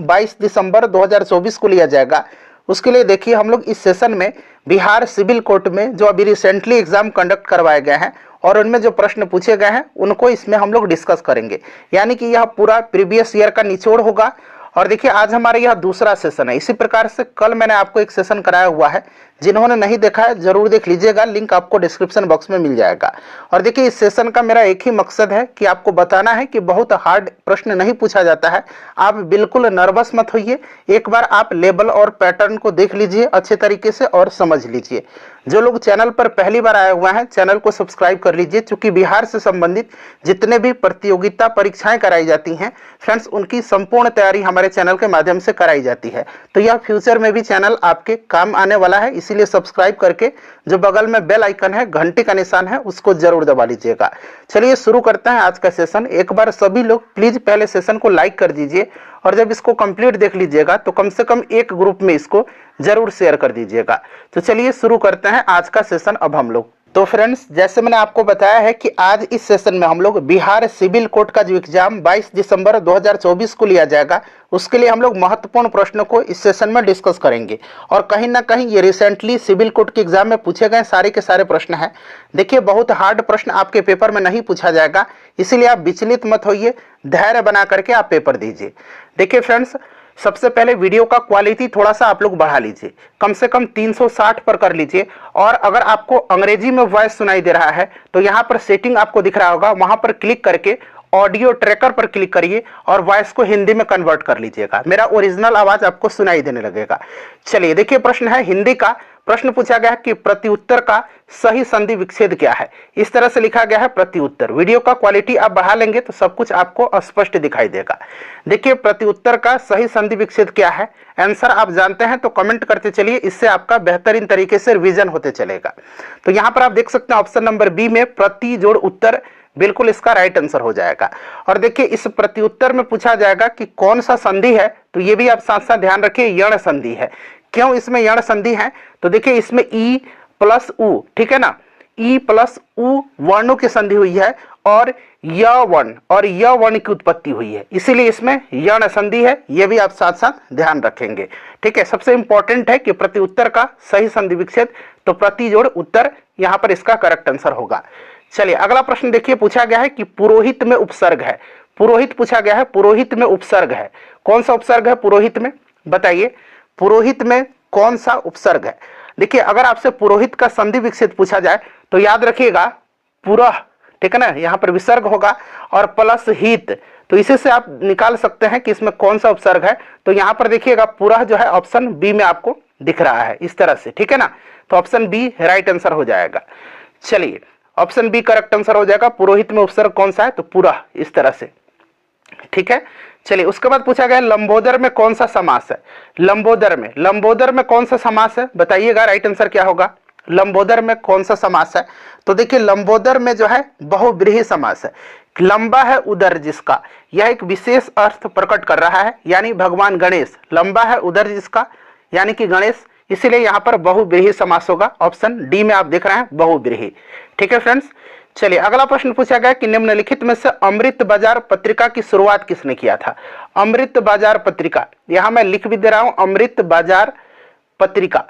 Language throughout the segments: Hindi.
22 दिसंबर 2024 को लिया जाएगा। उसके लिए देखिए हम लोग इस सेशन में बिहार सिविल कोर्ट में जो अभी रिसेंटली एग्जाम कंडक्ट करवाए गए हैं और उनमें जो प्रश्न पूछे गए हैं उनको इसमें हम लोग डिस्कस करेंगे, यानी कि यह पूरा प्रीवियस ईयर का निचोड़ होगा। और देखिए आज हमारे यह दूसरा सेशन है। इसी प्रकार से कल मैंने आपको एक सेशन कराया हुआ है, जिन्होंने नहीं देखा है जरूर देख लीजिएगा, लिंक आपको डिस्क्रिप्शन बॉक्स में मिल जाएगा। और देखिए इस सेशन का मेरा एक ही मकसद है कि आपको बताना है कि बहुत हार्ड प्रश्न नहीं पूछा जाता है। आप बिल्कुल नर्वस मत होइए, एक बार आप लेवल और पैटर्न को देख लीजिए अच्छे तरीके से और समझ लीजिए। जो लोग चैनल पर पहली बार आए हुए हैं चैनल को सब्सक्राइब कर लीजिए, क्योंकि बिहार से संबंधित जितने भी प्रतियोगिता परीक्षाएं कराई जाती हैं फ्रेंड्स, उनकी संपूर्ण तैयारी हमारे चैनल के माध्यम से कराई जाती है। तो यह फ्यूचर में भी चैनल आपके काम आने वाला है, इसीलिए सब्सक्राइब करके जो बगल में बेल आइकन है, घंटे का निशान है, उसको जरूर दबा लीजिएगा। चलिए शुरू करते हैं आज का सेशन। एक बार सभी लोग प्लीज पहले सेशन को लाइक कर दीजिए और जब इसको कंप्लीट देख लीजिएगा तो कम से कम एक ग्रुप में इसको जरूर शेयर कर दीजिएगा। तो चलिए शुरू करते हैं आज का सेशन अब हम लोग। तो फ्रेंड्स जैसे मैंने आपको बताया है कि आज इस सेशन में हम लोग बिहार सिविल कोर्ट का जो एग्जाम 22 दिसंबर 2024 को लिया जाएगा, उसके लिए हम लोग महत्वपूर्ण प्रश्नों को इस सेशन में डिस्कस करेंगे। और कहीं ना कहीं ये रिसेंटली सिविल कोर्ट के एग्जाम में पूछे गए सारे के सारे प्रश्न हैं। देखिए बहुत हार्ड प्रश्न आपके पेपर में नहीं पूछा जाएगा, इसीलिए आप विचलित मत होइए, धैर्य बना करके आप पेपर दीजिए। देखिए फ्रेंड्स, सबसे पहले वीडियो का क्वालिटी थोड़ा सा आप लोग बढ़ा लीजिए, कम से कम 360 पर कर लीजिए। और अगर आपको अंग्रेजी में वॉइस सुनाई दे रहा है तो यहाँ पर सेटिंग आपको दिख रहा होगा, वहां पर क्लिक करके ऑडियो ट्रैकर पर क्लिक करिए और वॉइस को हिंदी में कन्वर्ट कर लीजिएगा, मेरा ओरिजिनल आवाज आपको सुनाई देने लगेगा। चलिए देखिए प्रश्न है हिंदी का। प्रश्न पूछा गया है कि प्रत्युत्तर का सही संधि विच्छेद क्या है। इस तरह से लिखा गया है प्रत्युत्तर। वीडियो का क्वालिटी आप बढ़ा लेंगे तो सब कुछ आपको स्पष्ट दिखाई देगा। देखिए प्रत्युत्तर का सही संधि विच्छेद क्या है, आंसर आप जानते हैं तो कमेंट करते चलिए, इससे आपका बेहतरीन तरीके से रिवीजन होते चलेगा। तो यहाँ पर आप देख सकते हैं ऑप्शन नंबर बी में प्रति जोड़ उत्तर बिल्कुल इसका राइट आंसर हो जाएगा। और देखिए इस प्रत्युत्तर में पूछा जाएगा कि कौन सा संधि है, तो ये भी आप साथ साथ ध्यान रखिए यण संधि है। क्यों इसमें यण संधि है, तो देखिए इसमें ई प्लस उ, ठीक है ना, ई प्लस उ वर्णों की संधि हुई है और य वर्ण की उत्पत्ति हुई है, इसीलिए इसमें यण संधि है। ये भी आप साथ साथ ध्यान रखेंगे, ठीक है। सबसे इंपॉर्टेंट है कि प्रत्युत्तर का सही संधि विच्छेद, तो प्रति जोड़ उत्तर यहाँ पर इसका करेक्ट आंसर होगा। चलिए अगला प्रश्न देखिए, पूछा गया है कि पुरोहित में उपसर्ग है। पुरोहित पूछा गया है, पुरोहित में उपसर्ग है। कौन सा उपसर्ग है पुरोहित में, बताइए पुरोहित में कौन सा उपसर्ग है। देखिए अगर आपसे पुरोहित का संधि विच्छेद पूछा जाए तो याद रखिएगा पुरह, ठीक है ना, यहाँ पर विसर्ग होगा और प्लस हित, तो इसी से आप निकाल सकते हैं कि इसमें कौन सा उपसर्ग है। तो यहाँ पर देखिएगा पुरह जो है ऑप्शन बी में आपको दिख रहा है इस तरह से, ठीक है ना, तो ऑप्शन बी राइट आंसर हो जाएगा। चलिए ऑप्शन बी करेक्ट आंसर हो जाएगा। पुरोहित में उपसर्ग कौन सा है, तो पुरह, इस तरह से, ठीक है। चलिए उसके बाद पूछा गया लंबोदर में कौन सा समास है। लंबोदर में कौन सा समास है, बताइएगा राइट आंसर क्या होगा। लंबोदर में कौन सा समास है, तो देखिए लंबोदर में जो है बहुव्रीहि समास है। लंबा है उदर जिसका, यह एक विशेष अर्थ प्रकट कर रहा है, यानी भगवान गणेश। लंबा है उदर जिसका यानी कि गणेश, इसीलिए यहाँ पर बहुव्रीहि समास होगा। ऑप्शन डी में आप देख रहे हैं बहुव्रीहि, ठीक है फ्रेंड्स। चलिए अगला प्रश्न पूछा गया कि निम्नलिखित में से अमृत बाजार पत्रिका की शुरुआत किसने किया था। अमृत बाजार पत्रिका, यहां मैं लिख भी दे रहा हूं, अमृत बाजार पत्रिका।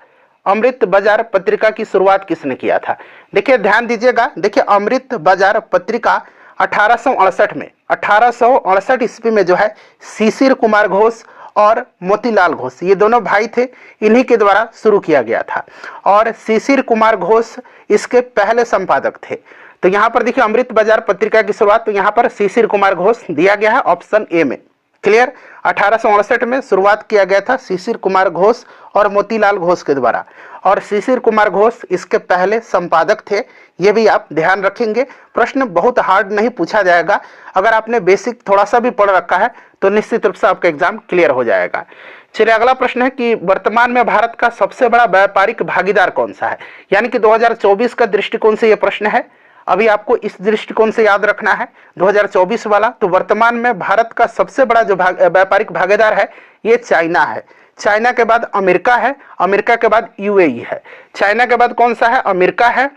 अमृत बाजार पत्रिका की शुरुआत किसने किया था। देखिए ध्यान दीजिएगा, देखिए अमृत बाजार पत्रिका 1868 ईस्वी में जो है शिशिर कुमार घोष और मोतीलाल घोष, ये दोनों भाई थे, इन्हीं के द्वारा शुरू किया गया था। और शिशिर कुमार घोष इसके पहले संपादक थे। तो यहाँ पर देखिए अमृत बाजार पत्रिका की शुरुआत, तो यहाँ पर शिशिर कुमार घोष दिया गया है ऑप्शन ए में, क्लियर। 1868 में शुरुआत किया गया था शिशिर कुमार घोष और मोतीलाल घोष के द्वारा, और शिशिर कुमार घोष इसके पहले संपादक थे। ये भी आप ध्यान रखेंगे, प्रश्न बहुत हार्ड नहीं पूछा जाएगा। अगर आपने बेसिक थोड़ा सा भी पढ़ रखा है तो निश्चित रूप से आपका एग्जाम क्लियर हो जाएगा। चलिए अगला प्रश्न है कि वर्तमान में भारत का सबसे बड़ा व्यापारिक भागीदार कौन सा है, यानी कि 2024 का दृष्टिकोण से यह प्रश्न है। अभी आपको इस दृष्टिकोण से याद रखना है 2024 वाला। तो वर्तमान में भारत का सबसे बड़ा जो व्यापारिक भागीदार है ये चाइना है। चाइना के बाद अमेरिका है, अमेरिका के बाद यूएई है। चाइना के बाद कौन सा है, अमेरिका है,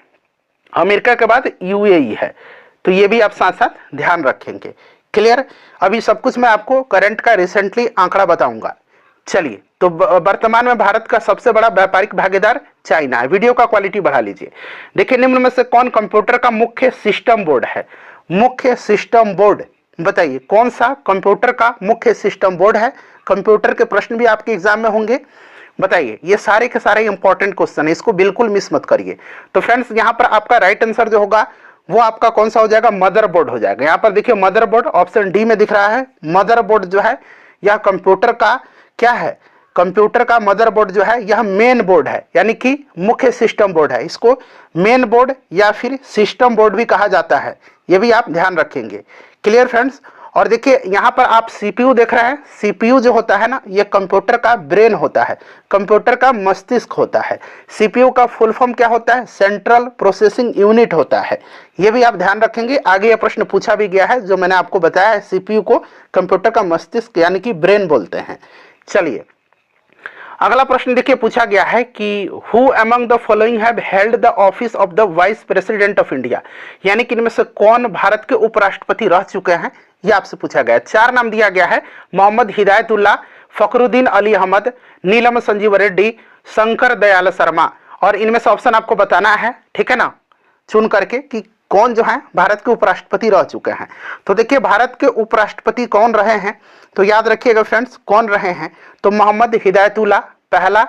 अमेरिका के बाद यूएई है। तो ये भी आप साथ साथ ध्यान रखेंगे, क्लियर। अभी सब कुछ मैं आपको करंट का रिसेंटली आंकड़ा बताऊंगा। चलिए, तो वर्तमान में भारत का सबसे बड़ा व्यापारिक भागीदार चाइना है। वीडियो का क्वालिटी बढ़ा लीजिए। देखिए, निम्न में से कौन कंप्यूटर का मुख्य सिस्टम बोर्ड है? मुख्य सिस्टम बोर्ड बताइए, कौन सा कंप्यूटर का मुख्य सिस्टम बोर्ड है? कंप्यूटर के प्रश्न भी आपके एग्जाम में होंगे, बताइए। ये सारे के सारे इंपॉर्टेंट क्वेश्चन है, इसको बिल्कुल मिस मत करिए। तो फ्रेंड्स, यहाँ पर आपका राइट आंसर जो होगा वो आपका कौन सा हो जाएगा? मदरबोर्ड हो जाएगा। यहाँ पर देखिए मदरबोर्ड ऑप्शन डी में दिख रहा है। मदरबोर्ड जो है यह कंप्यूटर का क्या है? कंप्यूटर का मदरबोर्ड जो है यह मेन बोर्ड है, यानी कि मुख्य सिस्टम बोर्ड है। इसको मेन बोर्ड या फिर सिस्टम बोर्ड भी कहा जाता है, ये भी आप ध्यान रखेंगे। Clear friends. और देखिए यहाँ पर आप सीपीयू देख रहे हैं। सीपीयू जो होता है ना, ये कंप्यूटर का ब्रेन होता है, कंप्यूटर का मस्तिष्क होता है। सीपीयू का फुल फॉर्म क्या होता है? सेंट्रल प्रोसेसिंग यूनिट होता है। ये भी आप ध्यान रखेंगे। आगे यह प्रश्न पूछा भी गया है जो मैंने आपको बताया है। सीपीयू को कंप्यूटर का मस्तिष्क यानी कि ब्रेन बोलते हैं। चलिए, अगला प्रश्न देखिए पूछा गया है कि who among the following have held the office of the vice president of India, यानी कि इनमें से कौन भारत के उपराष्ट्रपति रह चुके हैं, यह आपसे पूछा गया है। 4 नाम दिया गया है: मोहम्मद हिदायतुल्लाह, फखरुद्दीन अली अहमद, नीलम संजीव रेड्डी, शंकर दयाल शर्मा। और इनमें से ऑप्शन आपको बताना है, ठीक है ना, चुन करके कि कौन जो है भारत के उपराष्ट्रपति रह चुके हैं। तो देखिए भारत के उपराष्ट्रपति कौन रहे हैं, तो याद रखिएगा फ्रेंड्स, कौन रहे हैं तो मोहम्मद हिदायतुल्लाह पहला,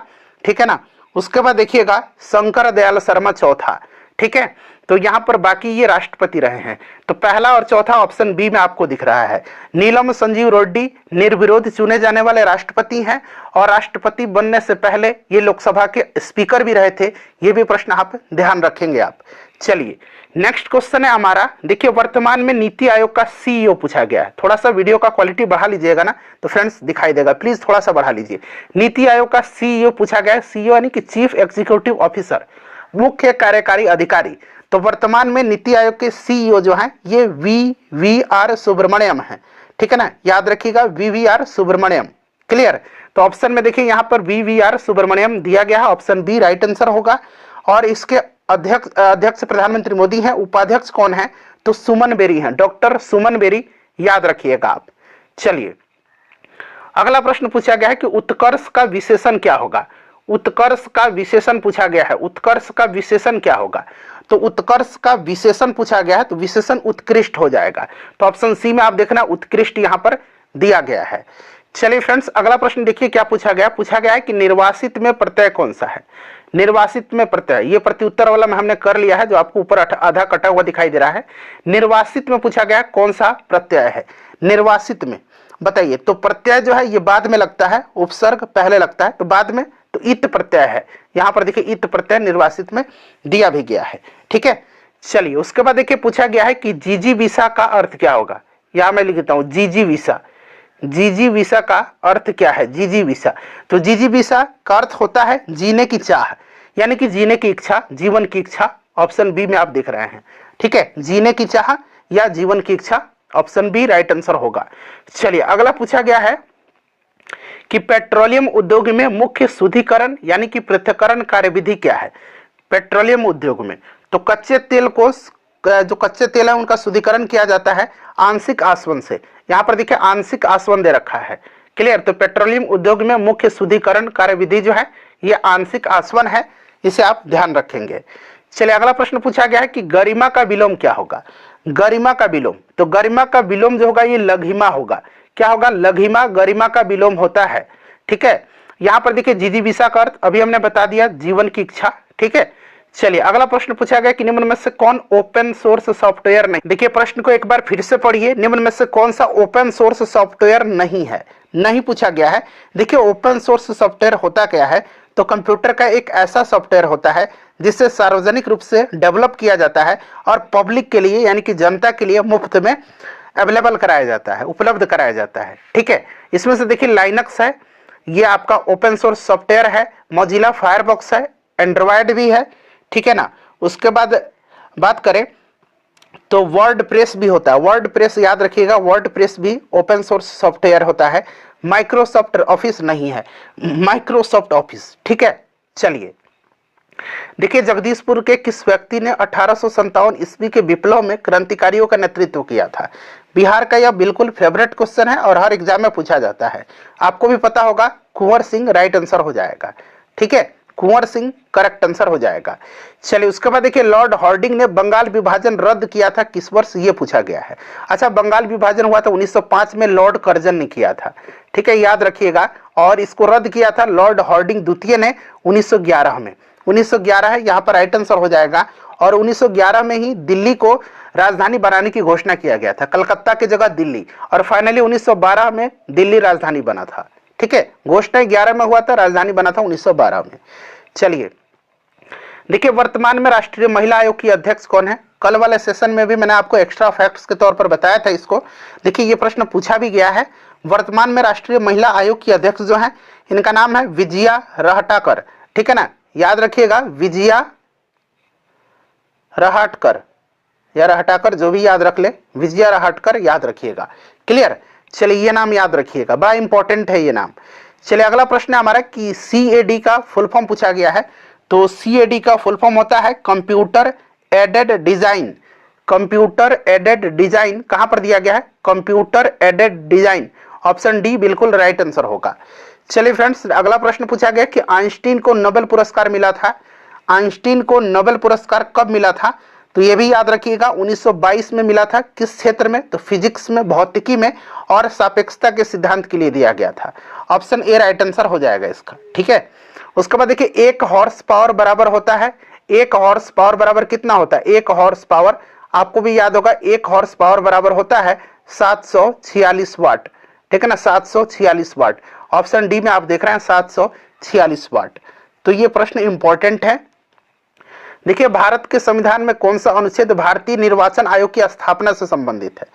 ठीक है ना। उसके बाद देखिएगा शंकर दयाल शर्मा चौथा, ठीक है। तो यहाँ पर बाकी ये राष्ट्रपति रहे हैं। तो पहला और चौथा ऑप्शन बी में आपको दिख रहा है। नीलम संजीव रेड्डी निर्विरोध चुने जाने वाले राष्ट्रपति हैं और राष्ट्रपति बनने से पहले ये लोकसभा के स्पीकर भी रहे थे। ये भी प्रश्न आप ध्यान रखेंगे आप। चलिए, नेक्स्ट क्वेश्चन है हमारा। देखिए, वर्तमान में नीति आयोग का सीईओ पूछा गया है। थोड़ा सा वीडियो का क्वालिटी बढ़ा लीजिएगा ना, तो फ्रेंड्स दिखाई देगा, प्लीज थोड़ा सा बढ़ा लीजिए। नीति आयोग का सीईओ पूछा गया है। सीईओ यानी कि चीफ एग्जीक्यूटिव ऑफिसर, मुख्य कार्यकारी अधिकारी। तो वर्तमान में नीति आयोग के सीईओ जो हैं ये वीवीआर सुब्रमण्यम है, ठीक है ना, याद रखिएगा वीवीआर सुब्रमण्यम। क्लियर। तो ऑप्शन में देखिए यहाँ पर वीवीआर सुब्रमण्यम दिया गया है, ऑप्शन बी राइट आंसर होगा। और इसके अध्यक्ष प्रधानमंत्री मोदी हैं। उपाध्यक्ष कौन है तो सुमन बेरी हैं, डॉक्टर सुमन बेरी, याद रखिएगा आप। चलिए, अगला प्रश्न पूछा गया है कि उत्कर्ष का विशेषण क्या होगा। उत्कर्ष का विशेषण पूछा गया है। उत्कर्ष का विशेषण क्या होगा, तो उत्कर्ष का विशेषण पूछा गया है तो विशेषण उत्कृष्ट हो जाएगा। तो ऑप्शन सी में आप देखना उत्कृष्ट यहां पर दिया गया है। चलिए फ्रेंड्स, अगला प्रश्न देखिए क्या पूछा गया। पूछा गया है कि निर्वासित में प्रत्यय कौन सा है। निर्वासित में प्रत्यय, ये प्रत्युत्तर वाला में हमने कर लिया है जो आपको ऊपर आधा कटा हुआ दिखाई दे रहा है। निर्वासित में पूछा गया कौन सा प्रत्यय है। निर्वासित में बताइए, तो प्रत्यय जो है ये बाद में लगता है, उपसर्ग पहले लगता है, तो बाद में तो इत प्रत्यय है। यहां पर देखिए इत प्रत्यय निर्वासित में दिया भी गया है, ठीक है। चलिए, उसके बाद देखिए पूछा गया है कि जिजीविसा का अर्थ क्या होगा। यहां मैं लिखता हूं जिजीविसा। जिजीविसा का अर्थ क्या है। जिजीविसा, तो जिजीविसा का अर्थ होता है जीने की चाह, यानी कि जीने की इच्छा, जीवन की इच्छा। ऑप्शन बी में आप देख रहे हैं, ठीक है, जीने की चाह या जीवन की इच्छा, ऑप्शन बी राइट आंसर होगा। चलिए, अगला पूछा गया है कि पेट्रोलियम उद्योग में मुख्य शुद्धिकरण यानी कि पृथक्करण कार्यविधि क्या है। पेट्रोलियम उद्योग में तो कच्चे तेल को, जो कच्चे तेल है उनका शुद्धिकरण किया जाता है आंशिक आसवन से। यहाँ पर देखिए आंशिक आसवन दे रखा है। क्लियर। तो पेट्रोलियम उद्योग में मुख्य शुद्धिकरण कार्यविधि जो है ये आंशिक आसवन है, इसे आप ध्यान रखेंगे। चलिए, अगला प्रश्न पूछा गया है कि गरिमा का विलोम क्या होगा। गरिमा का विलोम, तो गरिमा का विलोम जो होगा ये लघिमा होगा। क्या होगा, लघिमा गरिमा का विलोम होता है, ठीक है। यहाँ पर देखिए जिजीविसा का अर्थ अभी हमने बता दिया, जीवन की इच्छा, ठीक है। चलिए, अगला प्रश्न पूछा गया कि निम्न में से कौन ओपन सोर्स सॉफ्टवेयर नहीं। देखिए प्रश्न को एक बार फिर से पढ़िए, निम्न में से कौन सा ओपन सोर्स सॉफ्टवेयर नहीं है, नहीं पूछा गया है। देखिए ओपन सोर्स सॉफ्टवेयर होता क्या है, तो कंप्यूटर का एक ऐसा सॉफ्टवेयर होता है जिसे सार्वजनिक रूप से डेवलप किया जाता है और पब्लिक के लिए यानी कि जनता के लिए मुफ्त में अवेलेबल कराया जाता है, उपलब्ध कराया जाता है, ठीक है। इसमें से देखिए लाइनक्स है, ये आपका ओपन सोर्स सॉफ्टवेयर है। मोजिला फायरफॉक्स है, एंड्रॉयड भी है, ठीक है ना। उसके बाद बात करें तो वर्ड प्रेस भी होता है। वर्ड प्रेस याद रखिएगा, वर्ड प्रेस भी ओपन सोर्स सॉफ्टवेयर होता है। माइक्रोसॉफ्ट ऑफिस नहीं है, माइक्रोसॉफ्ट ऑफिस, ठीक है। चलिए, देखिए जगदीशपुर के किस व्यक्ति ने 1857 ईस्वी के विप्लव में क्रांतिकारियों का नेतृत्व किया था? बिहार का यह बिल्कुल फेवरेट क्वेश्चन है और हर एग्जाम में पूछा जाता है, आपको भी पता होगा। कुंवर सिंह राइट आंसर हो जाएगा, ठीक है, कुंवर सिंह करेक्ट आंसर हो जाएगा। चलिए उसके बाद देखिए लॉर्ड हार्डिंग ने बंगाल विभाजन रद्द किया था किस वर्ष, ये पूछा गया है। अच्छा बंगाल विभाजन हुआ था 1905 में, लॉर्ड कर्जन ने किया था, ठीक है, याद रखिएगा। और इसको रद्द किया था लॉर्ड हार्डिंग द्वितीय ने 1911 में। 1911 है यहाँ पर राइट आंसर हो जाएगा। और 1911 में ही दिल्ली को राजधानी बनाने की घोषणा किया गया था, कलकत्ता की जगह दिल्ली, और फाइनली 1912 में दिल्ली राजधानी बना था, ठीक है। घोषणा 11 में हुआ था, राजधानी बना था 1912 में। चलिए देखिए वर्तमान में राष्ट्रीय महिला आयोग की अध्यक्ष कौन है? कल वाले सेशन में भी मैंने आपको एक्स्ट्रा फैक्ट्स के तौर पर बताया था इसको। देखिए ये प्रश्न पूछा भी गया है। वर्तमान में राष्ट्रीय महिला आयोग की अध्यक्ष जो है इनका नाम है विजया रहाटकर, ठीक है ना, याद रखिएगा विजया रहाटकर या रहाटकर, जो भी याद रख ले, विजया रहाटकर याद रखिएगा, क्लियर। चलिए ये नाम याद रखिएगा, बड़ा इंपॉर्टेंट है ये नाम। चलिए अगला प्रश्न हमारा कि CAD का फुल फॉर्म पूछा गया है। तो CAD का फुल फॉर्म होता है computer aided design. Computer aided design कहां पर दिया गया है? Computer aided design, option D बिल्कुल राइट आंसर होगा। चलिए फ्रेंड्स अगला प्रश्न पूछा गया कि आइंस्टीन को नोबेल पुरस्कार मिला था। आइंस्टीन को नोबेल पुरस्कार कब मिला था? तो ये भी याद रखिएगा 1922 में मिला था। किस क्षेत्र में? तो फिजिक्स में, भौतिकी में और सापेक्षता के सिद्धांत के लिए दिया गया था। ऑप्शन ए राइट आंसर हो जाएगा इसका, ठीक है। उसके बाद देखिए 1 हॉर्स पावर बराबर होता है, 1 हॉर्स पावर बराबर कितना होता है? 1 हॉर्स पावर आपको भी याद होगा, 1 हॉर्स पावर बराबर होता है 746 वाट, ठीक है ना, 746 वाट। ऑप्शन डी में आप देख रहे हैं 746 वाट। तो ये प्रश्न इंपॉर्टेंट है। देखिए भारत के संविधान में कौन सा अनुच्छेद भारतीय निर्वाचन आयोग की स्थापना से संबंधित है?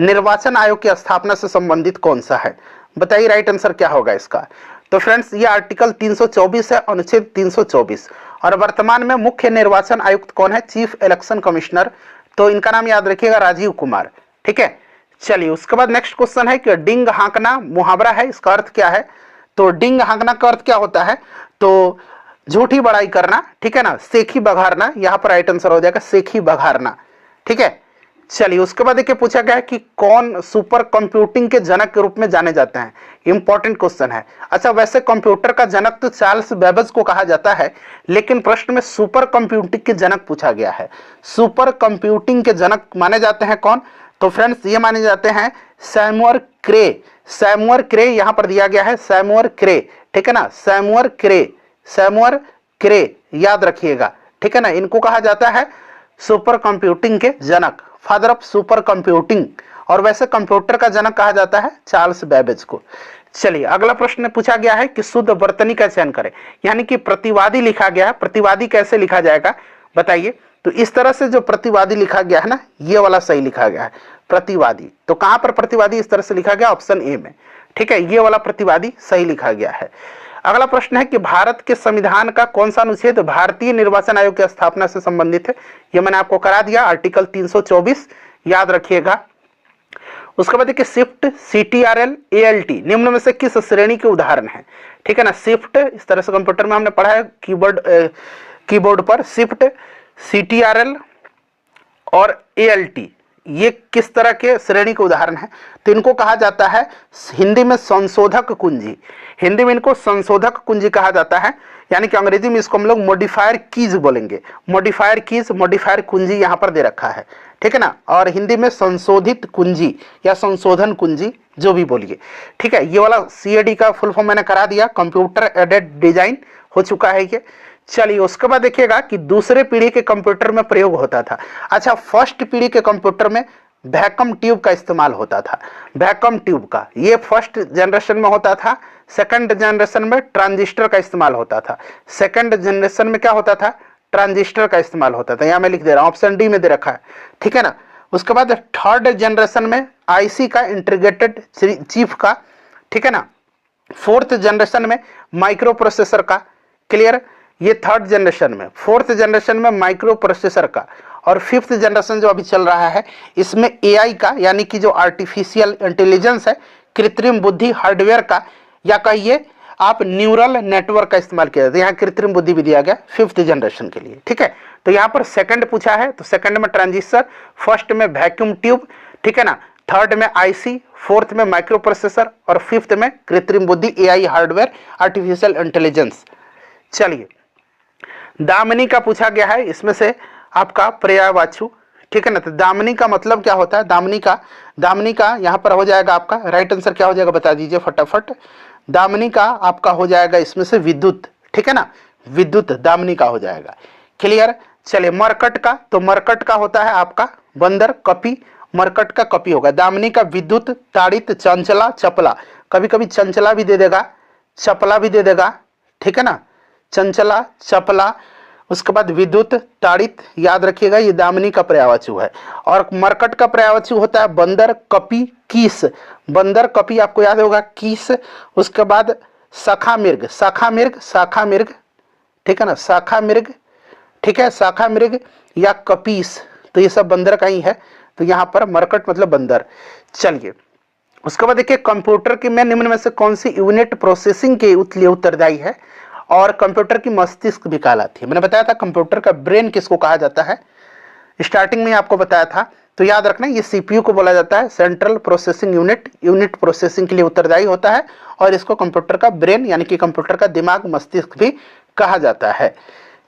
निर्वाचन आयोग की स्थापना से संबंधित कौन सा है? बताइए राइट आंसर क्या होगा इसका। तो फ्रेंड्स ये आर्टिकल 324 है, अनुच्छेद 324। और वर्तमान में मुख्य निर्वाचन आयुक्त कौन है? Chief election commissioner. तो इनका नाम याद रखिएगा राजीव कुमार, ठीक है। चलिए उसके बाद नेक्स्ट क्वेश्चन है कि डिंग हाँकना मुहावरा है, इसका अर्थ क्या है? तो डिंग हाँकना का अर्थ क्या होता है? तो झूठी बड़ाई करना, ठीक है ना, सेखी बघारना, यहाँ पर राइट आंसर हो जाएगा सेखी बघारना, ठीक है। चलिए उसके बाद देखिए पूछा गया है कि कौन सुपर कंप्यूटिंग के जनक के रूप में जाने जाते हैं। इंपॉर्टेंट क्वेश्चन है। अच्छा वैसे कंप्यूटर का जनक तो चार्ल्स बेबेज को कहा जाता है, लेकिन प्रश्न में सुपर कंप्यूटिंग के जनक पूछा गया है। सुपर कंप्यूटिंग के जनक माने जाते हैं कौन? तो फ्रेंड्स ये माने जाते हैं सैमुअल क्रे। सैमुअल क्रे यहाँ पर दिया गया है, सैमुअल क्रे, ठीक है ना, सैमुअल क्रे, सैमुअल क्रे याद रखिएगा, ठीक है ना। इनको कहा जाता है सुपर कंप्यूटिंग के जनक, फादर ऑफ सुपर कंप्यूटिंग। और वैसे कंप्यूटर का जनक कहा जाता है चार्ल्स बेबेज को। चलिए अगला प्रश्न पूछा गया है कि शुद्ध वर्तनी का चयन करें, यानी कि प्रतिवादी लिखा गया है। प्रतिवादी कैसे लिखा जाएगा बताइए। तो इस तरह से जो प्रतिवादी लिखा गया है ना, ये वाला सही लिखा गया है प्रतिवादी। तो कहां पर प्रतिवादी इस तरह से लिखा गया? ऑप्शन ए में, ठीक है, ये वाला प्रतिवादी सही लिखा गया है। अगला प्रश्न है कि भारत के संविधान का कौन सा अनुच्छेद भारतीय निर्वाचन आयोग की स्थापना से संबंधित है? ये मैंने आपको करा दिया, आर्टिकल 324 याद रखिएगा। उसके बाद देखिए शिफ्ट, CTRL, ALT निम्न में से किस श्रेणी के उदाहरण है? ठीक है ना, शिफ्ट इस तरह से कंप्यूटर में हमने पढ़ा है कीबोर्ड पर, शिफ्ट, CTRL और ALT ये किस तरह के श्रेणी के उदाहरण है? तो इनको कहा जाता है हिंदी में संशोधक कुंजी। हिंदी में इनको संशोधक कुंजी कहा जाता है, यानी कि अंग्रेजी में इसको हम लोग मॉडिफायर कीज बोलेंगे। मॉडिफायर कीज, मॉडिफायर कुंजी यहाँ पर दे रखा है, ठीक है ना। और हिंदी में संशोधित कुंजी या संशोधन कुंजी, जो भी बोलिए, ठीक है। ये वाला CAD का फुल फॉर्म मैंने करा दिया, कंप्यूटर एडेड डिजाइन हो चुका है ये। चलिए उसके बाद देखिएगा कि दूसरे पीढ़ी के कंप्यूटर में प्रयोग होता था। अच्छा फर्स्ट पीढ़ी के कंप्यूटर में वैक्यूम ट्यूब का इस्तेमाल होता था। वैक्यूम ट्यूब का ये फर्स्ट जनरेशन में होता था। सेकंड जनरेशन में ट्रांजिस्टर का इस्तेमाल होता था। सेकंड जनरेशन में क्या होता था? ट्रांजिस्टर का इस्तेमाल होता था। यहाँ मैं लिख दे रहा हूँ, ऑप्शन डी में दे रखा है, ठीक है ना। उसके बाद थर्ड जनरेशन में IC का, इंटीग्रेटेड चिप का, ठीक है ना। फोर्थ जनरेशन में माइक्रो प्रोसेसर का, क्लियर, ये थर्ड जनरेशन में। फोर्थ जनरेशन में माइक्रो प्रोसेसर का। और फिफ्थ जनरेशन जो अभी चल रहा है इसमें AI का, यानी कि जो आर्टिफिशियल इंटेलिजेंस है, कृत्रिम बुद्धि हार्डवेयर का, या कहिए आप न्यूरल नेटवर्क का इस्तेमाल किया जाता है। यहाँ कृत्रिम बुद्धि भी दिया गया 5th जनरेशन के लिए, ठीक है। तो यहाँ पर सेकंड पूछा है, तो सेकंड में ट्रांजिस्टर, फर्स्ट में वैक्यूम ट्यूब, ठीक है ना, थर्ड में आईसी, फोर्थ में माइक्रो प्रोसेसर और फिफ्थ में कृत्रिम बुद्धि, एआई हार्डवेयर, आर्टिफिशियल इंटेलिजेंस। चलिए, दामिनी का पूछा गया है, इसमें से आपका पर्यायवाची, ठीक है ना। तो दामिनी का मतलब क्या होता है? दामिनी का यहाँ पर हो जाएगा आपका राइट आंसर क्या हो जाएगा बता दीजिए फटाफट। दामिनी का आपका हो जाएगा इसमें से विद्युत, ठीक है ना, विद्युत दामिनी का हो जाएगा। क्लियर। चलिए, मरकट का, तो मरकट का होता है आपका बंदर, कपी, मरकट का कपी होगा। दामिनी का विद्युत, ताड़ित, चंचला, चपला, कभी कभी चंचला भी दे देगा, चपला भी दे देगा, ठीक है ना, चंचला, चपला। उसके बाद विद्युत, ताड़ित, याद रखिएगा ये दामिनी का पर्यायवाची है। और मरकट का पर्यायवाची होता है बंदर, कपी, कीस। बंदर, कपी आपको याद होगा, कीस। उसके बाद शाखा मृग, शाखा मृग, शाखा मृग, ठीक है ना, शाखा मृग, ठीक है, शाखा मृग या कपीस, तो ये सब बंदर का ही है। तो यहाँ पर मरकट मतलब बंदर। चलिए, उसके बाद देखिए कंप्यूटर की में निम्न में से कौन सी यूनिट प्रोसेसिंग के लिए उत्तरदायी है और कंप्यूटर की मस्तिष्क भी कहलाती है। मैंने बताया था कंप्यूटर का ब्रेन किसको कहा जाता है, स्टार्टिंग में आपको बताया था। तो याद रखना ये सीपीयू को बोला जाता है, central processing unit, unit processing के लिए उत्तरदायी होता है और इसको कंप्यूटर का ब्रेन यानी कि कंप्यूटर का दिमाग, मस्तिष्क भी कहा जाता है।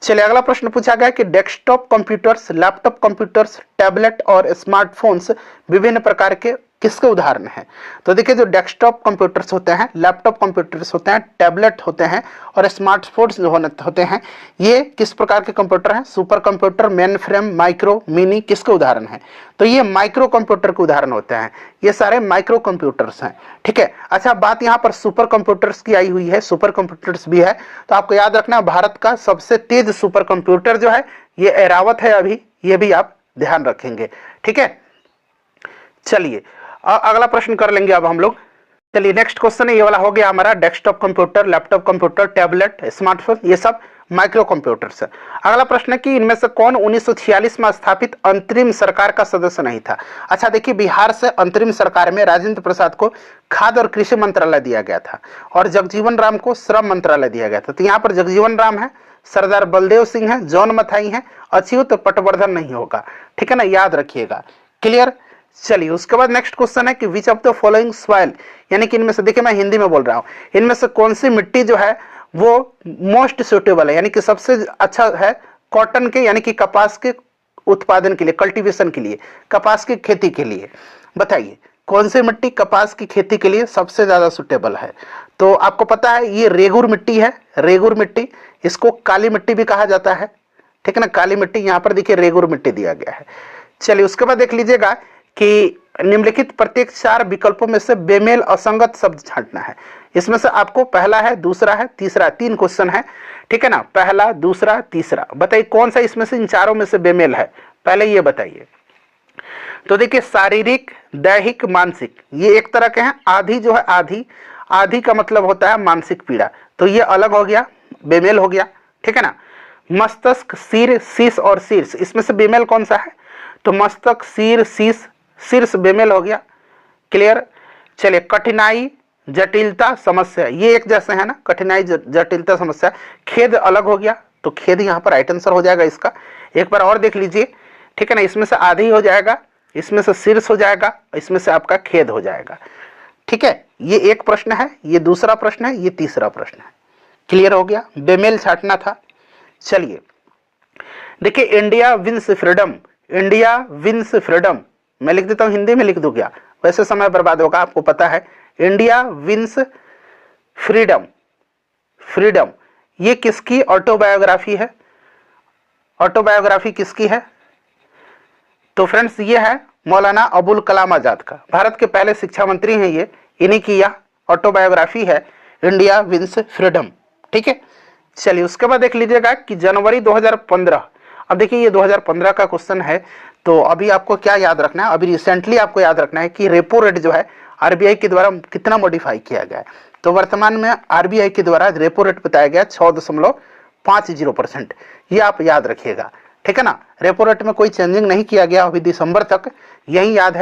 चलिए, अगला प्रश्न पूछा गया कि desktop computers, laptop computers, tablet और स्मार्टफोन्स विभिन्न प्रकार के किसके उदाहरण हैं? तो देखिए, जो डेस्कटॉप कंप्यूटर्स होते हैं, लैपटॉप कंप्यूटर्स होते हैं, टैबलेट होते हैं और स्मार्टफोन्स जो होते हैं, ये किस प्रकार के कंप्यूटर हैं? Super computer, main frame, micro, mini, किसके उदाहरण हैं? तो ये माइक्रो कंप्यूटर के उदाहरण होते हैं, ये सारे माइक्रो कंप्यूटर्स हैं, ठीक है। अच्छा, बात यहाँ पर सुपर कंप्यूटर्स की आई हुई है, सुपर कंप्यूटर्स भी है, तो आपको याद रखना भारत का सबसे तेज सुपर कंप्यूटर जो है ये ऐरावत है अभी, ये भी आप ध्यान रखेंगे, ठीक है। चलिए, अगला प्रश्न कर लेंगे अब हम लोग। चलिए, नेक्स्ट क्वेश्चन है, ये वाला हो गया हमारा desktop computer, laptop computer, tablet, smartphone, ये सब माइक्रो कंप्यूटर्स है। अगला प्रश्न है कि इनमें से कौन 1946 में स्थापित अंतरिम सरकार का सदस्य नहीं था? अच्छा देखिए, बिहार से अंतरिम सरकार में राजेंद्र प्रसाद को खाद्य और कृषि मंत्रालय दिया गया था और जगजीवन राम को श्रम मंत्रालय दिया गया था। तो यहाँ पर जगजीवन राम है, सरदार बलदेव सिंह है, जॉन मथाई है, अच्युत पटवर्धन नहीं होगा, ठीक है ना, याद रखिएगा। क्लियर। चलिए, उसके बाद नेक्स्ट क्वेश्चन है कि which of the following soil, यानी कि इनमें से, देखिए मैं हिंदी में बोल रहा हूं, इनमें से कौन सी मिट्टी जो है वो मोस्ट सुटेबल है, यानी कि सबसे अच्छा है कॉटन के यानी कि कपास के उत्पादन के लिए, कल्टीवेशन के लिए, कपास की खेती के लिए? बताइए कौन सी मिट्टी कपास की खेती के लिए सबसे ज्यादा सुटेबल है? तो आपको पता है ये रेगुर मिट्टी है, रेगुर मिट्टी, इसको काली मिट्टी भी कहा जाता है, ठीक है ना, काली मिट्टी। यहाँ पर देखिए रेगुर मिट्टी दिया गया है। चलिए, उसके बाद देख लीजिएगा कि निम्नलिखित प्रत्येक 4 विकल्पों में से बेमेल असंगत शब्द छांटना है। इसमें से आपको पहला है, दूसरा है, तीसरा, 3 क्वेश्चन है, ठीक है ना, पहला, दूसरा, तीसरा, बताइए कौन सा इसमें से इन चारों में से बेमेल है, पहले ये बताइए। तो देखिए, शारीरिक, दैहिक, मानसिक, ये एक तरह के हैं। आधी जो है, आधी, आधी का मतलब होता है मानसिक पीड़ा, तो ये अलग हो गया, बेमेल हो गया, ठीक है ना। मस्तिष्क, सिर, शीश और शीर्ष, इसमें से बेमेल कौन सा है? तो मस्तक, सिर, शीश, शीर्ष बेमेल हो गया। क्लियर। चलिए, कठिनाई, जटिलता, समस्या, ये एक जैसे है ना, कठिनाई, जटिलता, समस्या। खेद अलग हो गया, तो खेद यहाँ पर राइट आंसर हो जाएगा इसका। एक बार और देख लीजिए, ठीक है ना, इसमें से आधी हो जाएगा, इसमें से शीर्ष हो जाएगा, इसमें से आपका खेद हो जाएगा, ठीक है। ये एक प्रश्न है, ये दूसरा प्रश्न है, ये तीसरा प्रश्न है। क्लियर हो गया, बेमेल छांटना था। चलिए, देखिए, India wins freedom, India wins freedom, मैं लिख देता हूं, हिंदी में लिख दूं क्या, वैसे समय बर्बाद होगा, आपको पता है। इंडिया विंस फ्रीडम, फ्रीडम, ये किसकी ऑटोबायोग्राफी है? ऑटोबायोग्राफी किसकी है? तो फ्रेंड्स, ये है मौलाना अबुल कलाम आजाद का, भारत के पहले शिक्षा मंत्री हैं ये, इन्हीं की यह ऑटोबायोग्राफी है, इंडिया विंस फ्रीडम, ठीक है। चलिए, उसके बाद देख लीजिएगा कि जनवरी 2015, अब देखिए ये 2015 का क्वेश्चन है, तो अभी आपको क्या याद रखना है, अभी रिसेंटली आपको याद रखना है कि रेपो रेट जो है आरबीआई के द्वारा कितना मॉडिफाई किया गया है। तो वर्तमान में आरबीआई के द्वारा रेपो रेट बताया गया 6.50%, ये आप याद रखिएगा, ठीक है ना। रेपो रेट में कोई चेंजिंग नहीं किया गया अभी दिसंबर तक, यही याद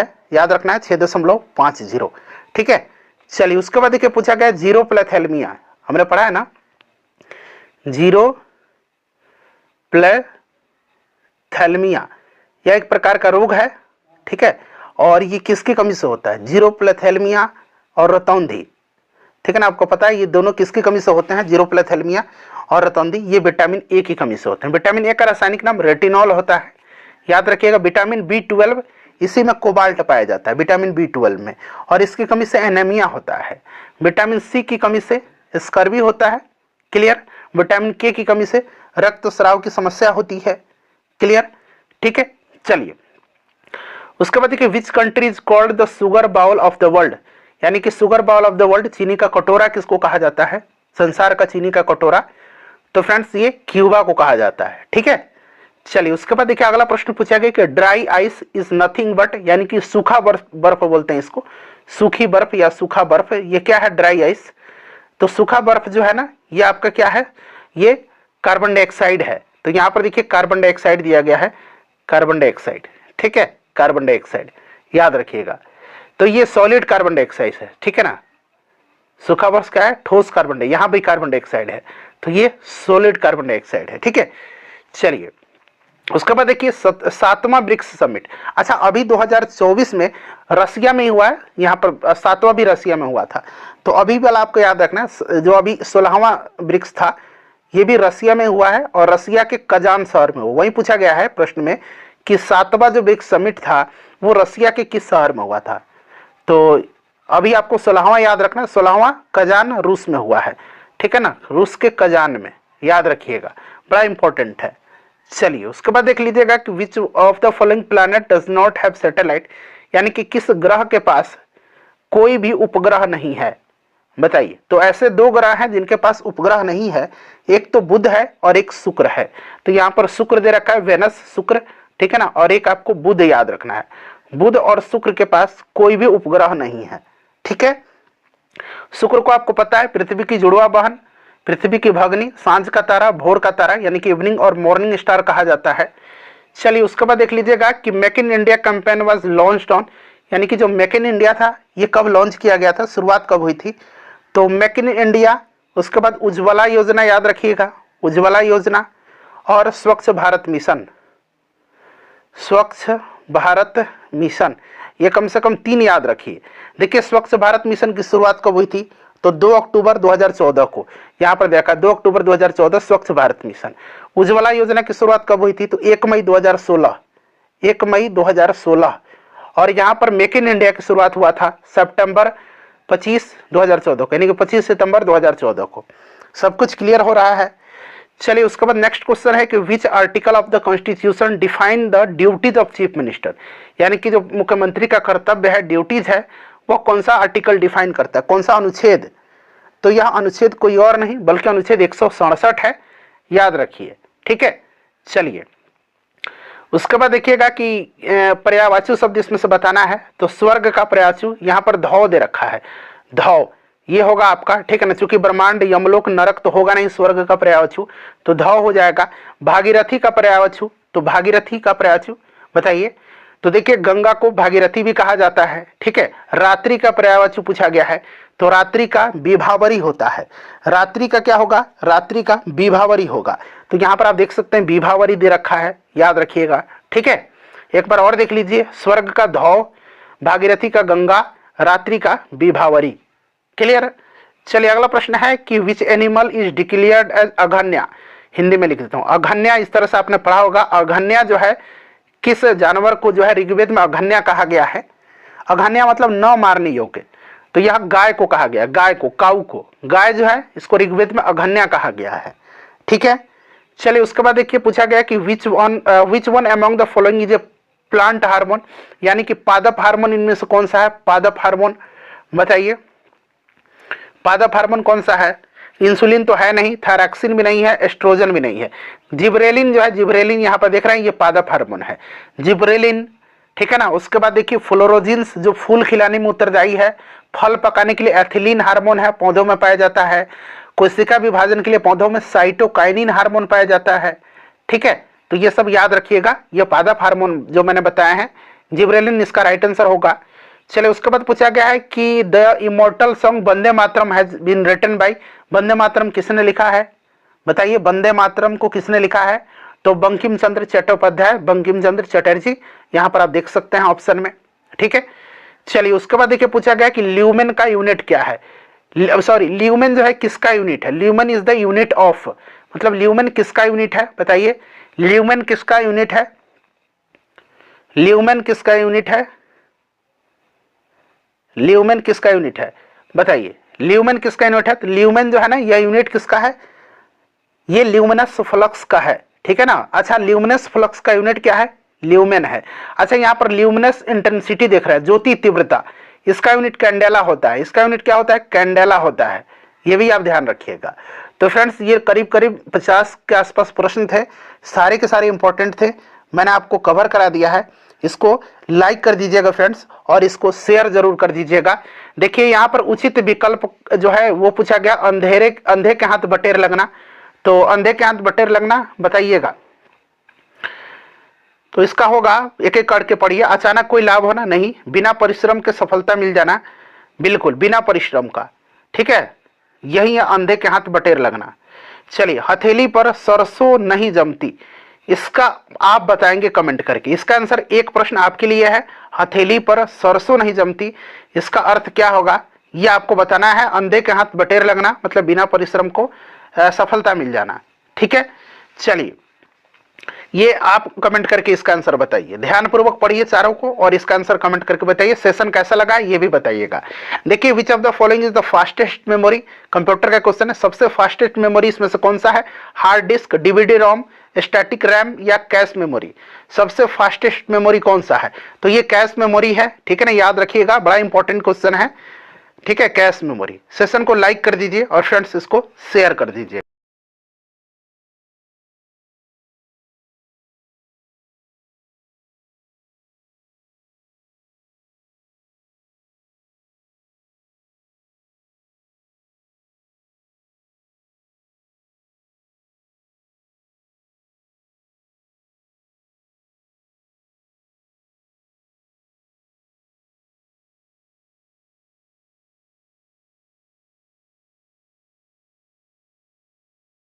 रखना है 6.50, ठीक है। चलिए, उसके बाद देखिए पूछा गया जीरोप्लैथेलमिया, हमने पढ़ा है ना, जीरोप्लेथेलमिया, यह एक प्रकार का रोग है, ठीक है। और ये किसकी कमी से होता है? जीरोप्लेथेलमिया और रतौंधी, ठीक है ना। आपको पता है ये दोनों किसकी कमी से होते हैं? जीरोप्लेथेलमिया और रतौंधी, ये विटामिन ए की कमी से होते हैं। विटामिन ए का रासायनिक नाम रेटिनॉल होता है, याद रखिएगा। विटामिन B12 इसी में कोबाल्ट पाया जाता है, विटामिन B12 में, और इसकी कमी से एनीमिया होता है। विटामिन सी की कमी से स्कर्वी होता है, क्लियर। विटामिन के की कमी से रक्तस्राव की समस्या होती है, क्लियर, ठीक है। चलिए उसके बाद देखिए, which country is called the sugar bowl of the world, यानी कि sugar bowl of the world, चीनी का कटोरा किसको कहा जाता है? संसार का चीनी का कटोरा, तो फ्रेंड्स ये क्यूबा को कहा जाता है, ठीक है। चलिए उसके बाद देखिए अगला प्रश्न पूछा गया कि dry ice is nothing but, यानी कि सूखा बर्फ, बर्फ बोलते हैं इसको, सूखी बर्फ या सूखा बर्फ, ये क्या है? Dry ice. तो सूखा बर्फ जो है ना, ये आपका क्या है? ये कार्बन डाइऑक्साइड है। तो यहां पर देखिए कार्बन डाइऑक्साइड दिया गया है, कार्बन डाइऑक्साइड, ठीक है, कार्बन डाइऑक्साइड याद रखिएगा। तो ये सॉलिड कार्बन डाइऑक्साइड है, ठीक है ना। सूखा बर्फ क्या है? ठोस कार्बन डाइऑक्साइड, यहां भी कार्बन डाइऑक्साइड है, तो ये सॉलिड कार्बन डाइऑक्साइड है, ठीक है। चलिए उसके बाद देखिए 7वां ब्रिक्स समिट, अच्छा अभी 2024 में रसिया में हुआ है, यहाँ पर 7वां भी रसिया में हुआ था। तो अभी वाला आपको याद रखना, जो अभी 16वां ब्रिक्स था ये भी रसिया में हुआ है, और रसिया के कजान शहर में हुआ। वही पूछा गया है प्रश्न में कि 7वां जो ब्रिक्स समिट था वो रसिया के किस शहर में हुआ था। तो अभी आपको 16वां याद रखना, 16वां कजान रूस में हुआ है, ठीक है ना, रूस के कजान में, याद रखिएगा, बड़ा इंपॉर्टेंट है। चलिए उसके बाद देख लीजिएगा कि which of the following planet does not have satellite, यानी कि किस ग्रह के पास कोई भी उपग्रह नहीं है, बताइए। तो ऐसे 2 ग्रह हैं जिनके पास उपग्रह नहीं है, एक तो बुध है और एक शुक्र है। तो यहाँ पर शुक्र दे रखा है, वेनस शुक्र, ठीक है ना, और एक आपको बुध याद रखना है। बुध और शुक्र के पास कोई भी उपग्रह नहीं है, ठीक है। शुक्र को आपको पता है पृथ्वी की जुड़वा बहन, पृथ्वी की भगनी, सांझ का तारा, भोर का तारा, यानी कि इवनिंग और मॉर्निंग स्टार कहा जाता है। चलिए उसके बाद देख लीजिएगा कि make in India campaign was launched on, यानी कि जो मेक इन इंडिया था ये कब लॉन्च किया गया था, शुरुआत कब हुई थी? तो मेक इन इंडिया, उसके बाद उज्ज्वला योजना याद रखिएगा, उज्ज्वला योजना, और स्वच्छ भारत मिशन, स्वच्छ भारत मिशन, ये कम से कम 3 याद रखिए। देखिए स्वच्छ भारत मिशन की शुरुआत कब हुई थी? तो 2 अक्टूबर 2014 को, यहाँ पर देखा 2 अक्टूबर 2014 स्वच्छ भारत मिशन। उज्ज्वला योजना की शुरुआत कब हुई थी? तो 1 मई 2016, 1 मई 2016। और यहाँ पर मेक इन इंडिया की शुरुआत हुआ था सितंबर 25, 2014 को, यानी कि 25 सितंबर 2014 को। सब कुछ क्लियर हो रहा है। चलिए उसके बाद नेक्स्ट क्वेश्चन है कि which article of the constitution define the duties of chief minister, यानी कि जो मुख्यमंत्री का कर्तव्य है, ड्यूटीज है, वो कौन सा आर्टिकल डिफाइन करता है, कौन सा अनुच्छेद? तो यह अनुच्छेद कोई और नहीं बल्कि अनुच्छेद 167 है, याद रखिए, ठीक है। चलिए उसके बाद देखिएगा कि पर्यायवाची शब्द इसमें से बताना है। तो स्वर्ग का पर्यायवाची यहाँ पर धौ दे रखा है, धौ ये होगा आपका, ठीक है ना, चूंकि ब्रह्मांड यमलोक नरक तो होगा नहीं स्वर्ग का पर्यायवाची, तो धौ हो जाएगा। भागीरथी का पर्यायवाची, तो भागीरथी का पर्यायवाची बताइए। तो देखिए गंगा को भागीरथी भी कहा जाता है, ठीक है। रात्रि का पर्यायवाची पूछा गया है, तो रात्रि का विभावरी होता है। रात्रि का क्या होगा? रात्रि का विभावरी होगा। तो यहाँ पर आप देख सकते हैं विभावरी दे रखा है, याद रखिएगा, ठीक है। एक बार और देख लीजिए, स्वर्ग का धौ, भागीरथी का गंगा, रात्रि का विभावरी, क्लियर। चलिए अगला प्रश्न है कि which animal is declared as अघन्या, हिंदी में लिख देता हूँ अघन्या, इस तरह से आपने पढ़ा होगा। अघन्या जो है, किस जानवर को जो है ऋग्वेद में अघन्या कहा गया है? अघन्या मतलब न मारने योग्य, तो यह गाय को कहा गया, गाय को, काऊ को, गाय जो है इसको ऋग्वेद में अघन्या कहा गया है, ठीक है। चलिए उसके बाद देखिए पूछा गया कि which one among the following is a plant hormone, यानी कि पादप हार्मोन इनमें से कौन सा है? पादप हार्मोन बताइए, पादप हार्मोन कौन सा है? इंसुलिन तो है नहीं, थायरॉक्सिन भी नहीं है, एस्ट्रोजन भी नहीं है। जिब्रेलिन जो है, जिब्रेलिन यहाँ पर देख रहे हैं, ये पादप हार्मोन है, जिब्रेलिन, ठीक है ना। उसके बाद देखिए फ्लोरोजिन्स जो फूल खिलाने में उत्तरदायी है, फल पकाने के लिए एथिलीन हार्मोन है, पौधों में पाया जाता है। कोशिका विभाजन के लिए पौधों में साइटोकाइनिन हार्मोन पाया जाता है, ठीक है। तो ये सब याद रखिएगा, ये पादप हार्मोन जो मैंने बताया है, जिब्रेलिन इसका राइट आंसर होगा। चलिए उसके बाद पूछा गया है कि the immortal song Vande Mataram has been written by, Vande Mataram किसने लिखा है? बताइए, वंदे मातरम को किसने लिखा है? तो बंकिम चंद्र चट्टोपाध्याय, बंकिम चंद्र चटर्जी, यहां पर आप देख सकते हैं ऑप्शन में। ठीक है, चलिए उसके बाद देखिए पूछा गया कि ल्यूमेन का यूनिट क्या है? सॉरी, ल्यूमेन जो है किसका यूनिट है? Lumen is the unit of, मतलब ल्यूमेन किसका यूनिट है? बताइए, ल्यूमेन किसका यूनिट है? ल्यूमेन किसका यूनिट है? ल्यूमेन किसका यूनिट है? बताइए, ल्यूमेन किसका यूनिट है? तो ल्यूमेन जो है ना, यह यूनिट किसका है? ये ल्यूमिनस फ्लक्स का है। ठीक है ना। अच्छा, ल्यूमिनस फ्लक्स का यूनिट क्या है? ल्यूमेन है। अच्छा, यहां पर ल्यूमिनस इंटेंसिटी देख रहे हैं, ज्योति तीव्रता, इसका यूनिट कैंडेला होता है। इसका यूनिट क्या होता है? कैंडेला होता है। ये भी आप ध्यान रखिएगा। तो फ्रेंड्स, ये करीब करीब 50 के आसपास प्रश्न थे, सारे के सारे इंपॉर्टेंट थे, मैंने आपको कवर करा दिया है। इसको लाइक कर दीजिएगा फ्रेंड्स, और इसको शेयर जरूर कर दीजिएगा। देखिए यहाँ पर उचित विकल्प जो है वो पूछा गया, अंधे के हाथ बटेर लगना। तो अंधे के हाथ बटेर लगना बताइएगा। तो इसका होगा, एक एक करके पढ़िए। अचानक कोई लाभ होना नहीं, बिना परिश्रम के सफलता मिल जाना, बिल्कुल बिना परिश्रम का। ठीक है, यही है अंधे के हाथ बटेर लगना। चलिए, हथेली पर सरसों नहीं जमती, इसका आप बताएंगे कमेंट करके। इसका आंसर, एक प्रश्न आपके लिए है, हथेली पर सरसों नहीं जमती, इसका अर्थ क्या होगा ये आपको बताना है। अंधे के हाथ बटेर लगना मतलब बिना परिश्रम को सफलता मिल जाना। ठीक है, चलिए ये आप कमेंट करके इसका आंसर बताइए। ध्यानपूर्वक पढ़िए चारों को और इसका आंसर कमेंट करके बताइए। सेशन कैसा लगा ये भी बताइएगा। देखिए, which of the following is the fastest memory? Computer का क्वेश्चन है। सबसे फास्टेस्ट मेमोरी इसमें से कौन सा है? हार्ड डिस्क, डीवीडी रोम, स्टैटिक रैम या कैश मेमोरी? सबसे फास्टेस्ट मेमोरी कौन सा है? तो ये कैश मेमोरी है। ठीक है ना, याद रखिएगा, बड़ा इंपॉर्टेंट क्वेश्चन है। ठीक है, कैश मेमोरी। सेशन को लाइक कर दीजिए और फ्रेंड्स इसको शेयर कर दीजिए।